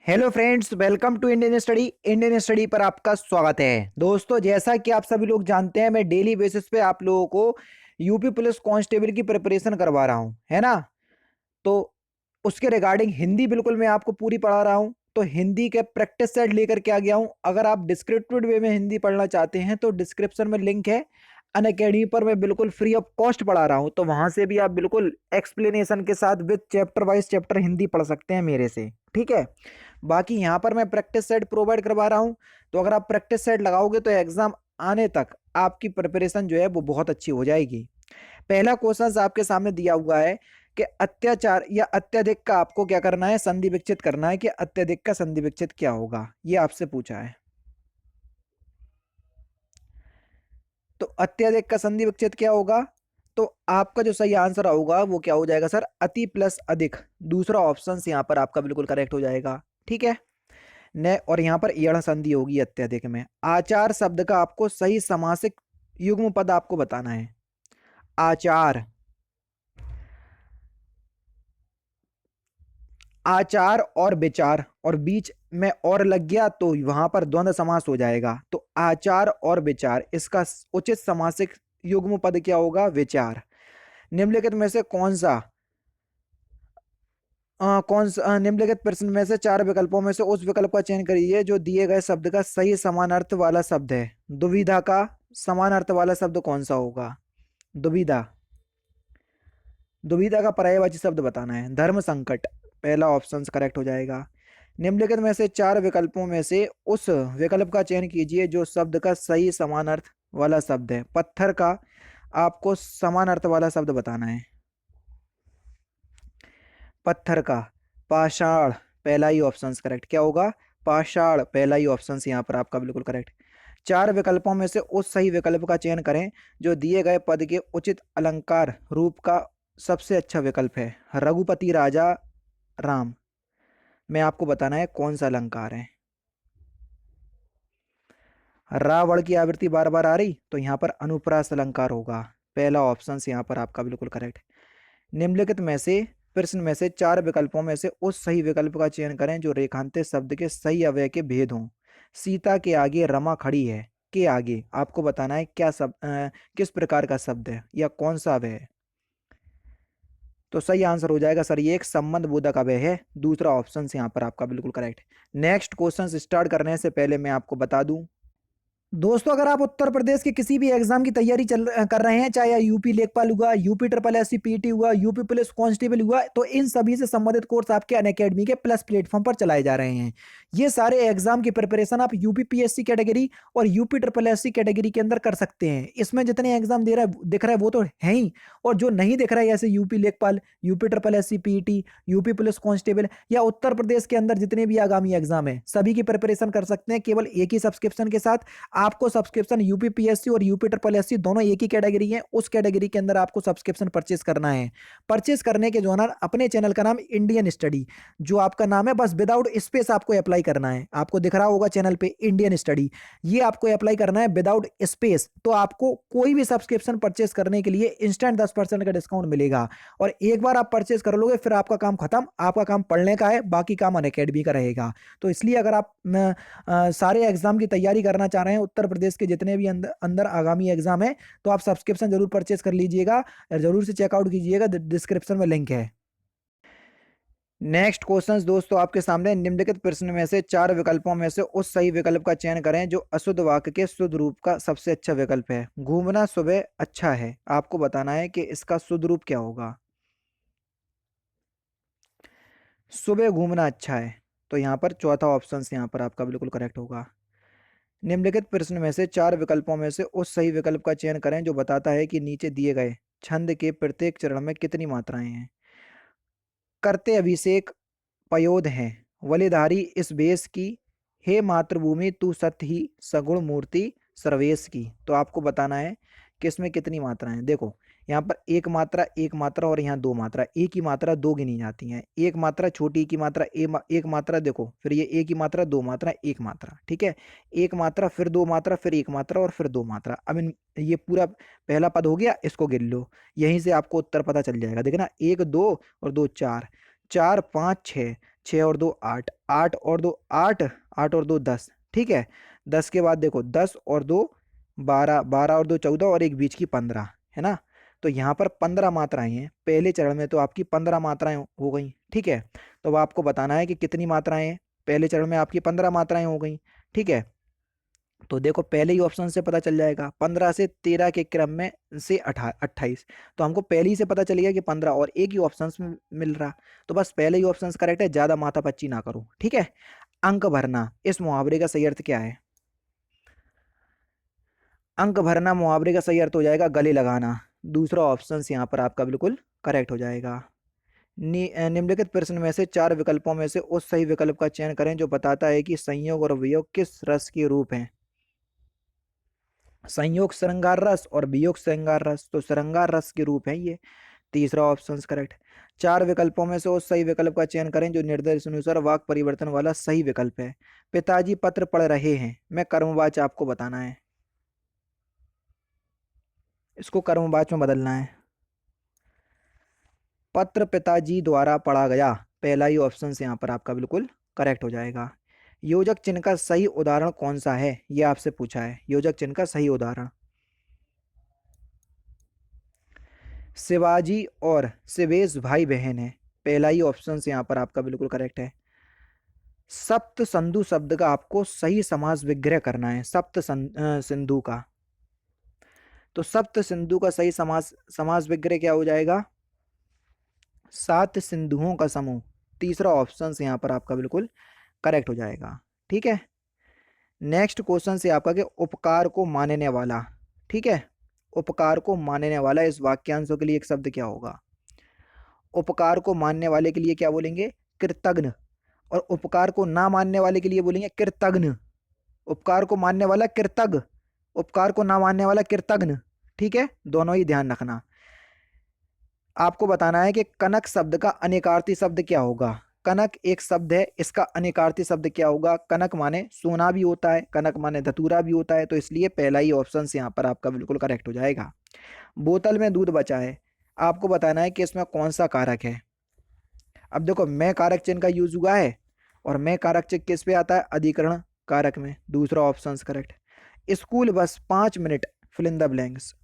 Hello friends, welcome to Indian study पर आपका स्वागत है। दोस्तों, जैसा कि आप सभी लोग जानते हैं, मैं डेली बेसिस पे आप लोगों को यूपी पुलिस कांस्टेबल की प्रिपरेशन करवा रहा हूं, है ना। तो उसके रिगार्डिंग हिंदी बिल्कुल मैं आपको पूरी पढ़ा रहा हूं। तो हिंदी के प्रैक्टिस सेट लेकर के आ गया हूं। अगर आप डिस्क्रिप्टिव वे में हिंदी पढ़ना चाहते हैं तो डिस्क्रिप्शन में लिंक है। अनअकैडमी पर मैं बिल्कुल फ्री ऑफ कॉस्ट पढ़ा रहा हूं, तो वहां से भी आप बिल्कुल एक्सप्लेनेशन के साथ with chapter wise chapter Hindi पढ़ सकते हैं मेरे से। ठीक है। बाकी यहाँ पर मैं प्रैक्टिस सेट प्रोवाइड करवा रहा हूँ। तो अगर आप प्रैक्टिस सेट लगाओगे तो एग्जाम आने तक आपकी प्रिपरेशन जो है वो बहुत अच्छी हो जाएगी। पहला क्वेश्चन आपके सामने दिया हुआ है कि अत्याचार या अत्यधिक का आपको क्या करना है, संधि विच्छेद करना है कि अत्यधिक का संधि विच्छेद क्या होगा, ये आपसे पूछा है। तो अत्यधिक का संधि विच्छेद क्या होगा? तो आपका जो सही आंसर होगा वो क्या हो जाएगा सर? अति प्लस अधिक। दूसरा ऑप्शन यहाँ पर आपका बिल्कुल करेक्ट हो जाएगा। ठीक है। न और यहाँ पर यण संधि होगी अत्यधिक में। आचार शब्द का आपको सही समासिक युग्म पद आपको बताना है। आचार, आचार और विचार और बीच में और लग गया तो वहां पर द्वंद्व समास हो जाएगा। तो आचार और विचार, इसका उचित समासिक युग्म पद क्या होगा? विचार। निम्नलिखित में से कौन सा निम्नलिखित प्रश्न में से चार विकल्पों में से उस विकल्प का चयन करिए जो दिए गए शब्द का सही समान अर्थ वाला शब्द है। दुविधा का समान अर्थ वाला शब्द कौन सा होगा? दुविधा, दुविधा का पर्यायवाची शब्द बताना है। धर्म संकट, पहला ऑप्शन करेक्ट हो जाएगा। निम्नलिखित में से चार विकल्पों में से उस विकल्प का चयन कीजिए जो शब्द का सही समान अर्थ वाला शब्द है। पत्थर का आपको समान अर्थ वाला शब्द बताना है। पत्थर का पाषाण, पहला ही ऑप्शन करेक्ट क्या होगा? पाषाण, पहला ही ऑप्शन यहाँ पर आपका बिल्कुल करेक्ट। चार विकल्पों में से उस सही विकल्प का चयन करें जो दिए गए पद के उचित अलंकार रूप का सबसे अच्छा विकल्प है। रघुपति राजा राम में आपको बताना है कौन सा अलंकार है। रावण की आवृत्ति बार बार आ रही, तो यहाँ पर अनुप्रास अलंकार होगा। पहला ऑप्शन यहाँ पर आपका बिल्कुल करेक्ट। निम्नलिखित में से प्रश्न में से चार विकल्पों में से उस सही विकल्प का चयन करें जो रेखांकित शब्द के सही अवयव के भेद हों। सीता के आगे रमा खड़ी है के आगे आपको बताना है क्या शब्द, किस प्रकार का शब्द है या कौन सा अवयव है। तो सही आंसर हो जाएगा सर ये एक संबंध बोधक अवयव है। दूसरा ऑप्शन यहाँ पर आपका बिल्कुल करेक्ट। नेक्स्ट क्वेश्चन स्टार्ट करने से पहले मैं आपको बता दूं दोस्तों, अगर आप उत्तर प्रदेश के किसी भी एग्जाम की तैयारी कर रहे हैं, चाहे यूपी लेखपाल हुआ, यूपी ट्रिपल एससी पीटी हुआ, यूपी पुलिस कांस्टेबल हुआ, तो इन सभी से संबंधित कोर्स आपके अनअकैडमी के प्लस प्लेटफॉर्म पर चलाए जा रहे हैं। ये सारे एग्जाम की प्रिपरेशन आप यूपी पीएससी कैटेगरी और यूपी ट्रिपल एससी कैटेगरी के अंदर कर सकते हैं। इसमें जितने एग्जाम दे रहा है दिख रहा है वो तो है ही, और जो नहीं दिख रहा है जैसे यूपी लेखपाल, UP triple SC PT, UP police constable या उत्तर प्रदेश के अंदर जितने भी आगामी एग्जाम है सभी की प्रिपरेशन कर सकते हैं केवल एक ही सब्सक्रिप्शन के साथ। आपको सब्सक्रिप्शन यूपी पीएससी और यूपी ट्रिपल एससी दोनों एक ही कैटेगरी है, उस कैटेगरी के अंदर आपको सब्सक्रिप्शन परचेस करना है। परचेस करने के जो है अपने चैनल का नाम इंडियन स्टडी, जो आपका नाम है, बस विदाउट स्पेस आपको अप्लाई करना है। आपको दिख रहा होगा चैनल पे इंडियन स्टडी, ये आपको अप्लाई करना है विदाउट स्पेस। तो आपको कोई भी सब्सक्रिप्शन परचेस करने के लिए इंस्टेंट 10% का डिस्काउंट मिलेगा। और एक बार आप परचेस कर लोगे फिर आपका काम खत्म, आपका काम पढ़ने का है, बाकी काम अनअकैडमी का रहेगा। तो इसलिए अगर आप सारे एग्जाम की तैयारी करना चाह रहे हैं, उत्तर प्रदेश के जितने भी अंदर अंदर आगामी एग्जाम है, तो आप सब्सक्रिप्शन जरूर परचेस कर लीजिएगा और जरूर से चेकआउट कीजिएगा, डिस्क्रिप्शन में लिंक है। नेक्स्ट क्वेश्चन दोस्तों आपके सामने, निम्नलिखित प्रश्न में से चार विकल्पों में से उस सही विकल्प का चयन करें जो अशुद्ध वाक्य के शुद्ध रूप का सबसे अच्छा विकल्प है। घूमना सुबह अच्छा है, आपको बताना है कि इसका शुद्ध रूप क्या होगा। सुबह घूमना अच्छा है, तो यहाँ पर चौथा ऑप्शन यहाँ पर आपका बिल्कुल करेक्ट होगा। निम्नलिखित प्रश्न में से चार विकल्पों में से उस सही विकल्प का चयन करें जो बताता है कि नीचे दिए गए छंद के प्रत्येक चरण में कितनी मात्राएं हैं। करते अभिषेक पयोध हैं, वलिधारी इस बेस की, हे मातृभूमि तू सत्य ही सगुण मूर्ति सर्वेश की। तो आपको बताना है कि इसमें कितनी मात्राएं हैं। देखो यहाँ पर एक मात्रा और यहाँ दो मात्रा, एक ही मात्रा दो गिनी जाती हैं। एक मात्रा छोटी की मात्रा एक मात्रा, देखो फिर ये एक ही मात्रा दो मात्रा एक मात्रा, ठीक है। एक मात्रा फिर दो मात्रा फिर एक मात्रा और फिर दो मात्रा। अब इन ये पूरा पहला पद हो गया, इसको गिन लो, यहीं से आपको उत्तर पता चल जाएगा। देखना एक दो और दो चार, 4 5 6, 6 और 2 8, 8 और 2 8, 8 और 2 10, ठीक है। 10 के बाद देखो 10 और 2 12, 12 और 2 14 और एक बीच की 15, है ना। तो यहाँ पर 15 मात्राएं हैं, पहले चरण में तो आपकी 15 मात्राएं हो गई, ठीक है। तो अब आपको बताना है कि कितनी मात्राएं हैं। पहले चरण में आपकी 15 मात्राएं हो गई, ठीक है। तो देखो पहले ही ऑप्शन से पता चल जाएगा, 15 से 13 के क्रम में से 28, तो हमको पहले ही से पता चलेगा कि 15 और एक ही ऑप्शन में मिल रहा। तो बस पहले ही ऑप्शन करेक्ट है, ज्यादा माथापच्ची ना करो, ठीक है। अंक भरना, इस मुहावरे का सही अर्थ क्या है? अंक भरना मुहावरे का सही अर्थ हो जाएगा गले लगाना। दूसरा ऑप्शन यहाँ पर आपका बिल्कुल करेक्ट हो जाएगा। निम्नलिखित प्रश्न में से 4 विकल्पों में से उस सही विकल्प का चयन करें जो बताता है कि संयोग और वियोग किस रस के रूप हैं। संयोग श्रृंगार रस और वियोग श्रृंगार रस, तो श्रृंगार रस के रूप है ये। तीसरा ऑप्शन करेक्ट। 4 विकल्पों में से उस सही विकल्प का चयन करें जो निर्देशानुसार वाक परिवर्तन वाला सही विकल्प है। पिताजी पत्र पढ़ रहे हैं, मैं कर्मवाच आपको बताना है, इसको कर्मवाच में बदलना है। पत्र पिताजी द्वारा पढ़ा गया, पहला ही ऑप्शन से यहाँ पर आपका बिल्कुल करेक्ट हो जाएगा। योजक चिन्ह का सही उदाहरण कौन सा है, यह आपसे पूछा है। योजक चिन्ह का सही उदाहरण शिवाजी और शिवेश भाई बहन है, पहला ही ऑप्शन से यहाँ पर आपका बिल्कुल करेक्ट है। सप्त सिंधु शब्द का आपको सही समास विग्रह करना है, सप्त सिंधु का। तो सप्त सिंधु का सही समास समास विग्रह क्या हो जाएगा? 7 सिंधुओं का समूह। तीसरा ऑप्शन से यहाँ पर आपका बिल्कुल करेक्ट हो जाएगा, ठीक है। नेक्स्ट क्वेश्चन से आपका कि उपकार को मानने वाला, ठीक है। उपकार को मानने वाला, इस वाक्यांशों के लिए एक शब्द क्या होगा? उपकार को मानने वाले के लिए क्या बोलेंगे? कृतज्ञ। और उपकार को ना मानने वाले के लिए बोलेंगे कृतज्ञ। उपकार को मानने वाला कृतज्ञ, उपकार को ना मानने वाला कृतज्ञ, ठीक है। दोनों ही ध्यान रखना। आपको बताना है कि कनक शब्द का अनेकार्थी शब्द क्या होगा। कनक एक शब्द है, इसका अनेकार्थी शब्द क्या होगा? कनक माने सोना भी होता है, कनक माने धतूरा भी होता है, तो इसलिए पहला ही ऑप्शन यहाँ पर आपका बिल्कुल करेक्ट हो जाएगा। बोतल में दूध बचा है, आपको बताना है कि इसमें कौन सा कारक है। अब देखो मैं कारक चिन्ह का यूज हुआ है, और मैं कारक चिन्ह किस पे आता है? अधिकरण कारक में। दूसरा option correct. School bus 5 minute, fill in the blanks.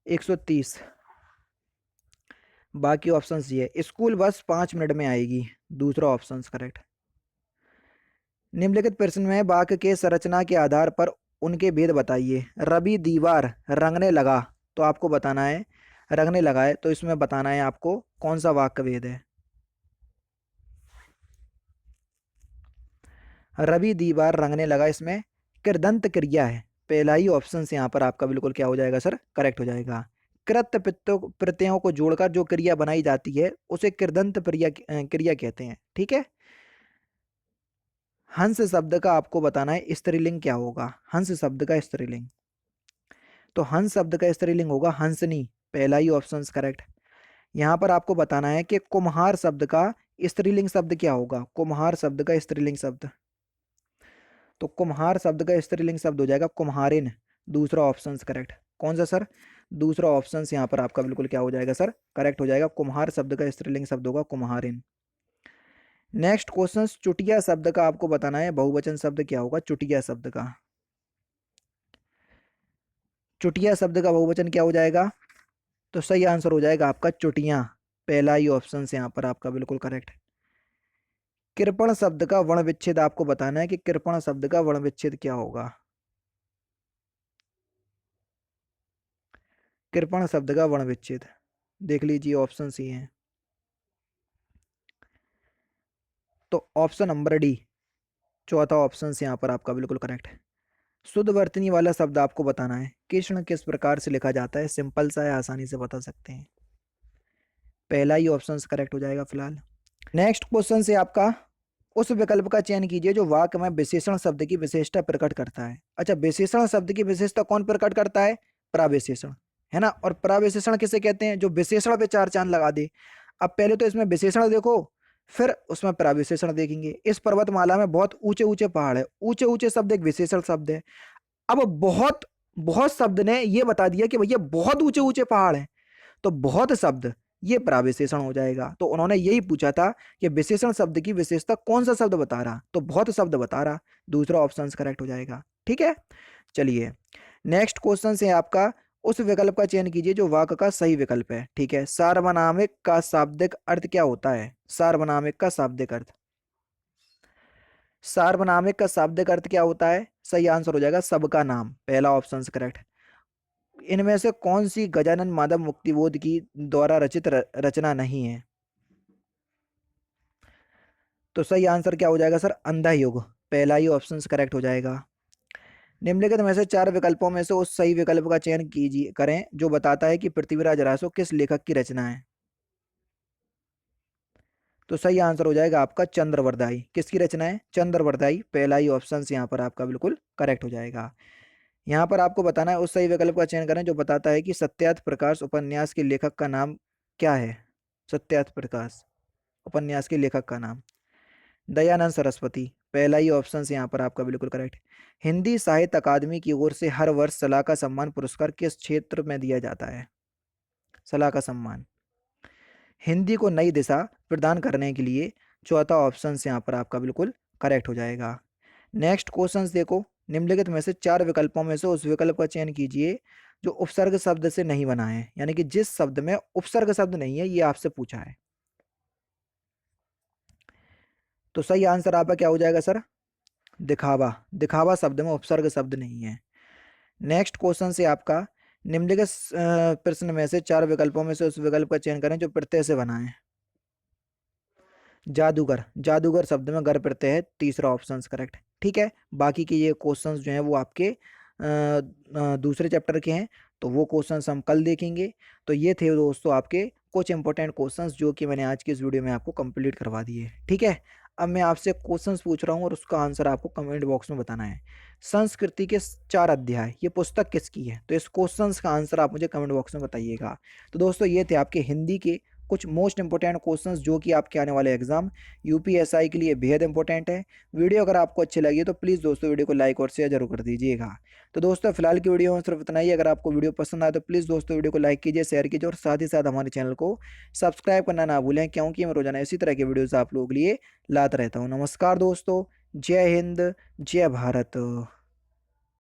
130, बाकी ऑप्शन ये है, स्कूल बस 5 मिनट में आएगी। दूसरा ऑप्शन करेक्ट। निम्नलिखित प्रश्न में वाक्य के संरचना के आधार पर उनके भेद बताइए। रवि दीवार रंगने लगा, तो आपको बताना है रंगने लगा है, तो इसमें बताना है आपको कौन सा वाक्य भेद है। रवि दीवार रंगने लगा, इसमें कृदंत क्रिया है, पहला ही ऑप्शन से यहाँ पर आपका बिल्कुल क्या हो जाएगा सर? करेक्ट हो जाएगा। कृत प्रत्ययों को जोड़कर जो क्रिया बनाई जाती है उसे कृदंत क्रिया कहते हैं, ठीक है। हंस शब्द का आपको बताना है स्त्रीलिंग क्या होगा। हंस शब्द का स्त्रीलिंग, तो हंस शब्द का स्त्रीलिंग होगा हंसनी, पहला ही ऑप्शन करेक्ट। यहां पर आपको बताना है कि कुम्हार शब्द का स्त्रीलिंग शब्द क्या होगा। कुम्हार शब्द का स्त्रीलिंग शब्द, तो कुम्हार शब्द का स्त्रीलिंग शब्द हो जाएगा कुम्हारिन। दूसरा ऑप्शन करेक्ट। कौन सा सर? दूसरा ऑप्शन यहाँ पर आपका बिल्कुल क्या हो जाएगा सर? करेक्ट हो जाएगा। कुम्हार शब्द का स्त्रीलिंग शब्द होगा कुम्हारिन। नेक्स्ट क्वेश्चन, चुटिया शब्द का आपको बताना है बहुवचन शब्द क्या होगा। चुटिया शब्द का, चुटिया शब्द का बहुवचन क्या हो जाएगा? तो सही आंसर हो जाएगा आपका चुटियां, पहला ही ऑप्शन से यहाँ पर आपका बिल्कुल करेक्ट। कृपण शब्द का वर्ण विच्छेद आपको बताना है कि कृपण शब्द का वर्ण विच्छेद क्या होगा। कृपण शब्द का वर्ण विच्छेद देख लीजिए, ऑप्शन सी है, तो ऑप्शन नंबर डी, चौथा ऑप्शन से यहाँ पर आपका बिल्कुल करेक्ट है। शुद्ध वर्तनी वाला शब्द आपको बताना है कृष्ण किस प्रकार से लिखा जाता है। सिंपल सा है, आसानी से बता सकते हैं, पहला ही ऑप्शन करेक्ट हो जाएगा फिलहाल। नेक्स्ट क्वेश्चन से आपका उस विकल्प का चयन कीजिए जो वाक्य में विशेषण शब्द की विशेषता प्रकट करता है। अच्छा, विशेषण शब्द की विशेषता कौन प्रकट करता है? प्रविशेषण, है ना। और प्रविशेषण किसे कहते हैं? जो विशेषण पे 4 चांद लगा दे। अब पहले तो इसमें विशेषण देखो, फिर उसमें प्रविशेषण देखेंगे। इस पर्वतमाला में बहुत ऊंचे ऊंचे पहाड़ है, ऊंचे ऊंचे शब्द एक विशेषण शब्द है। अब बहुत बहुत शब्द ने ये बता दिया कि भैया बहुत ऊंचे ऊंचे पहाड़ हैं, तो बहुत शब्द ये प्राविशेषण हो जाएगा। तो उन्होंने यही पूछा था कि विशेषण शब्द की विशेषता कौन सा शब्द बता रहा, तो बहुत शब्द बता रहा, दूसरा ऑप्शन करेक्ट हो जाएगा। ठीक है, चलिए नेक्स्ट क्वेश्चन है आपका, उस विकल्प का चयन कीजिए जो वाक्य का सही विकल्प है। ठीक है, सार्वनामिक का शाब्दिक अर्थ क्या होता है? सार्वनामिक का शाब्दिक अर्थ, सार्वनामिक का शाब्दिक अर्थ क्या होता है? सही आंसर हो जाएगा सबका नाम, पहला ऑप्शन करेक्ट। इनमें से कौन सी गजानन माधव मुक्तिबोध की द्वारा रचित रचना नहीं है? तो सही आंसर क्या हो जाएगा सर? अंधा युग, पहला ही ऑप्शन करेक्ट हो जाएगा। निम्नलिखित में से चार विकल्पों में से उस सही विकल्प का चयन कीजिए करें जो बताता है कि पृथ्वीराज रासो किस लेखक की रचना है। तो सही आंसर हो जाएगा आपका चंद्रवरदाई। किसकी रचना है? चंद्रवरदाई, पहला ही ऑप्शन यहाँ पर आपका बिल्कुल करेक्ट हो जाएगा। यहाँ पर आपको बताना है उस सही विकल्प का चयन करें जो बताता है कि सत्यार्थ प्रकाश उपन्यास के लेखक का नाम क्या है। सत्यार्थ प्रकाश उपन्यास के लेखक का नाम दयानंद सरस्वती, पहला ही ऑप्शन यहाँ पर आपका बिल्कुल करेक्ट। हिंदी साहित्य अकादमी की ओर से हर वर्ष सलाह का सम्मान पुरस्कार किस क्षेत्र में दिया जाता है? सलाह का सम्मान हिंदी को नई दिशा प्रदान करने के लिए, चौथा ऑप्शन यहाँ पर आपका बिल्कुल करेक्ट हो जाएगा। नेक्स्ट क्वेश्चन देखो, निम्नलिखित में से चार विकल्पों में से उस विकल्प का चयन कीजिए जो उपसर्ग शब्द से नहीं बना है, यानी कि जिस शब्द में उपसर्ग शब्द नहीं है, ये आपसे पूछा है। तो सही आंसर आपका क्या हो जाएगा सर? दिखावा, दिखावा शब्द में उपसर्ग शब्द नहीं है। नेक्स्ट क्वेश्चन से आपका, निम्नलिखित प्रश्न में से चार विकल्पों में से उस विकल्प का चयन करें जो प्रत्यय से बना है। जादूगर, जादूगर शब्द में गर प्रत्यय है, तीसरा ऑप्शन करेक्ट। ठीक है, बाकी के ये क्वेश्चंस जो हैं वो आपके दूसरे चैप्टर के हैं, तो वो क्वेश्चंस हम कल देखेंगे। तो ये थे दोस्तों आपके कुछ इंपॉर्टेंट क्वेश्चंस जो कि मैंने आज की इस वीडियो में आपको कंप्लीट करवा दिए। ठीक है, अब मैं आपसे क्वेश्चंस पूछ रहा हूँ और उसका आंसर आपको कमेंट बॉक्स में बताना है। संस्कृति के चार अध्याय, ये पुस्तक किसकी है? तो इस क्वेश्चंस का आंसर आप मुझे कमेंट बॉक्स में बताइएगा। तो दोस्तों ये थे आपके हिंदी के कुछ मोस्ट इंपॉर्टेंट क्वेश्चंस जो कि आपके आने वाले एग्जाम यूपीएसआई के लिए बेहद इंपॉर्टेंट है। वीडियो अगर आपको अच्छी लगी तो प्लीज़ दोस्तों वीडियो को लाइक और शेयर जरूर कर दीजिएगा। तो दोस्तों फिलहाल की वीडियो में सिर्फ इतना ही। अगर आपको वीडियो पसंद आए तो प्लीज़ दोस्तों वीडियो को लाइक कीजिए, शेयर कीजिए और साथ ही साथ हमारे चैनल को सब्सक्राइब करना ना भूलें, क्योंकि मैं रोजाना इसी तरह की वीडियोज़ आप लोगों के लिए लाता रहता हूँ। नमस्कार दोस्तों, जय हिंद, जय भारत।